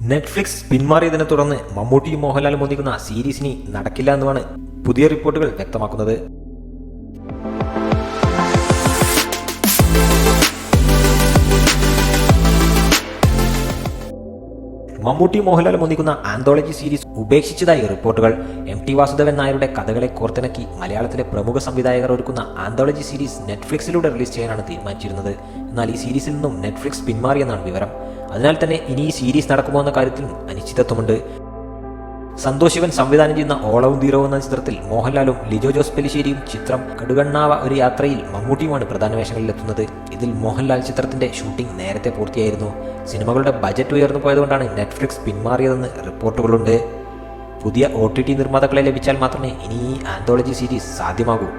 Netflix പിന്മാറിയതിനെ തുടർന്ന് മമ്മൂട്ടിയും മോഹൻലാലും ഒന്നിക്കുന്ന സീരീസിനി നടക്കില്ല എന്നുമാണ് പുതിയ റിപ്പോർട്ടുകൾ വ്യക്തമാക്കുന്നത്. മമ്മൂട്ടിയും മോഹൻലാലും ഒന്നിക്കുന്ന ആന്തോളജി സീരീസ് ഉപേക്ഷിച്ചതായി റിപ്പോർട്ടുകൾ. MT വാസുദേവൻ നായരുടെ കഥകളെ കോർത്തിണക്കി മലയാളത്തിലെ പ്രമുഖ സംവിധായകർ ഒരുക്കുന്ന ആന്തോളജി സീരീസ് നെറ്റ്ഫ്ലിക്സിലൂടെ റിലീസ് ചെയ്യാനാണ് തീരുമാനിച്ചിരുന്നത്. എന്നാൽ ഈ സീരീസിൽ നിന്നും നെറ്റ്ഫ്ലിക്സ് പിന്മാറിയെന്നാണ് വിവരം. അതിനാൽ തന്നെ ഇനി ഈ സീരീസ് നടക്കുമോ എന്ന കാര്യത്തിലും അനിശ്ചിതത്വമുണ്ട്. സന്തോഷ് ശിവൻ സംവിധാനം ചെയ്യുന്ന ഓളവും തീരവും എന്ന ചിത്രത്തിൽ മോഹൻലാലും ലിജോ ജോസ് പെല്ലിശ്ശേരിയും, ചിത്രം കടുകണ്ണാവ ഒരു യാത്രയിൽ മമ്മൂട്ടിയുമാണ് പ്രധാന വേഷങ്ങളിലെത്തുന്നത്. ഇതിൽ മോഹൻലാൽ ചിത്രത്തിന്റെ ഷൂട്ടിംഗ് നേരത്തെ പൂർത്തിയായിരുന്നു. സിനിമകളുടെ ബജറ്റ് ഉയർന്നു പോയതുകൊണ്ടാണ് നെറ്റ്ഫ്ലിക്സ് പിന്മാറിയതെന്ന് റിപ്പോർട്ടുകളുണ്ട്. പുതിയ OTT നിർമ്മാതാക്കളെ ലഭിച്ചാൽ മാത്രമേ ഇനി ഈ ആന്തോളജി സീരീസ് സാധ്യമാകൂ.